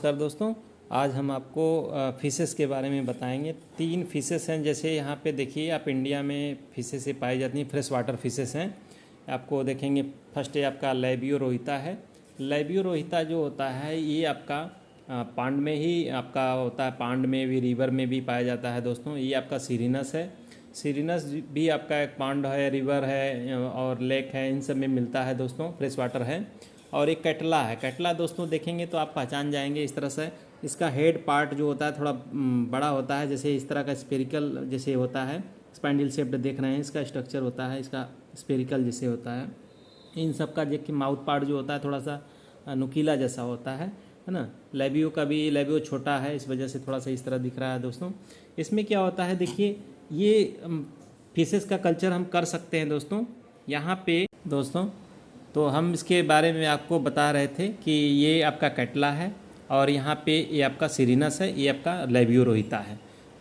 नमस्कार दोस्तों। आज हम आपको फिशेस के बारे में बताएंगे। 3 फिशेस हैं, जैसे यहाँ पे देखिए आप, इंडिया में फिशेस से पाई जाती हैं, फ्रेश वाटर फिशेस हैं। आपको देखेंगे फर्स्ट है आपका लैबियो रोहिता है। लैबियो रोहिता जो होता है ये आपका पांड में ही आपका होता है, पांड में भी, रिवर में भी पाया जाता है दोस्तों। ये आपका सीरिनस है। सीरिनस भी आपका एक पांड है, रिवर है और लेक है, इन सब में मिलता है दोस्तों, फ्रेश वाटर है। और एक कैटला है। कैटला दोस्तों देखेंगे तो आप पहचान जाएंगे इस तरह से। इसका हेड पार्ट जो होता है थोड़ा बड़ा होता है, जैसे इस तरह का स्पेरिकल जैसे होता है, स्पाइंडल शेप्ड देख रहे हैं, इसका स्ट्रक्चर होता है, इसका स्पेरिकल जैसे होता है। इन सब का देखिए माउथ पार्ट जो होता है थोड़ा सा नुकीला जैसा होता है ना। लैबियो का भी, लैबियो छोटा है, इस वजह से थोड़ा सा इस तरह दिख रहा है दोस्तों। इसमें क्या होता है देखिए, ये फिशेस का कल्चर हम कर सकते हैं दोस्तों यहाँ पे दोस्तों। तो हम इसके बारे में आपको बता रहे थे कि ये आपका कैटला है और यहाँ पे ये आपका सीरिनस है, ये आपका लैबियो रोहिता है।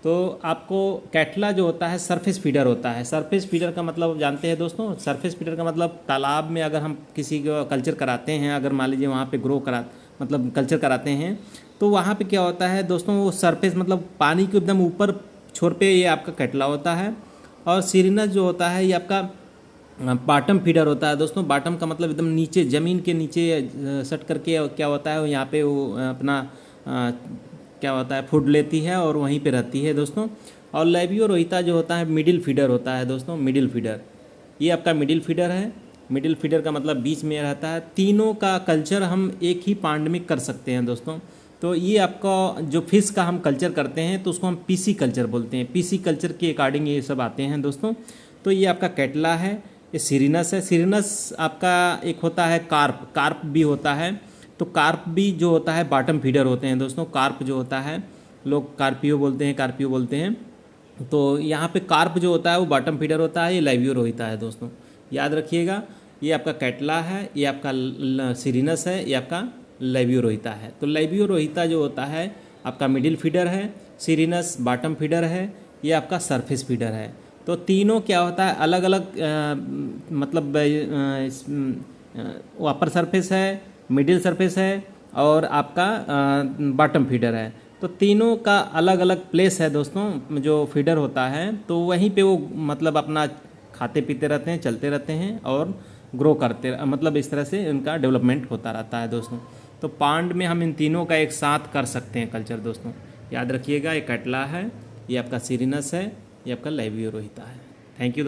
तो आपको कैटला जो होता है सरफेस फीडर होता है। सरफेस फीडर का मतलब जानते हैं दोस्तों। सरफेस फीडर का मतलब तालाब में अगर हम किसी को कल्चर कराते हैं, अगर मान लीजिए वहाँ पे मतलब कल्चर कराते हैं, तो वहाँ पे क्या होता है दोस्तों, वो सरफेस मतलब पानी के एकदम ऊपर छोर पे ये आपका कैटला होता है। और सीरिनस जो होता है ये आपका बॉटम फीडर होता है दोस्तों। बॉटम का मतलब एकदम नीचे, ज़मीन के नीचे सट करके क्या होता है, यहाँ पे वो अपना क्या होता है, फूड लेती है और वहीं पे रहती है दोस्तों। और लैबियो रोहिता जो होता है मिडिल फीडर होता है दोस्तों। मिडिल फीडर, ये आपका मिडिल फीडर है। मिडिल फीडर का मतलब बीच में रहता है। तीनों का कल्चर हम एक ही पांड में कर सकते हैं दोस्तों। तो ये आपका जो फिश का हम कल्चर करते हैं तो उसको हम पीसी कल्चर बोलते हैं। पीसी कल्चर के अकॉर्डिंग ये सब आते हैं दोस्तों। तो ये आपका कैटला है, ये सीरिनस है। सीरिनस आपका एक होता है कार्प, कार्प भी होता है। तो कार्प भी जो होता है बॉटम फीडर होते हैं दोस्तों। कार्प जो होता है लोग कार्पियो बोलते हैं, कार्पियो बोलते हैं। तो यहाँ पे कार्प जो होता है वो बॉटम फीडर होता है। ये लैबियो रोहिता है दोस्तों, याद रखिएगा। ये आपका कैटला है, ये आपका सीरिनस है, ये आपका लैबियो रोहिता है। तो लैबियो रोहिता जो होता है आपका मिडिल फीडर है, सीरिनस बॉटम फीडर है, ये आपका सरफेस फीडर है। तो तीनों क्या होता है अलग अलग मतलब अपर सरफेस है, मिडिल सरफेस है और आपका बॉटम फीडर है। तो तीनों का अलग अलग प्लेस है दोस्तों। जो फीडर होता है तो वहीं पे वो मतलब अपना खाते पीते रहते हैं, चलते रहते हैं और ग्रो करते, मतलब इस तरह से उनका डेवलपमेंट होता रहता है दोस्तों। तो पांड में हम इन तीनों का एक साथ कर सकते हैं कल्चर दोस्तों, याद रखिएगा। ये कैटला है, ये आपका सीरिनस है, ये आपका लैबियो रोहिता है। Thank you.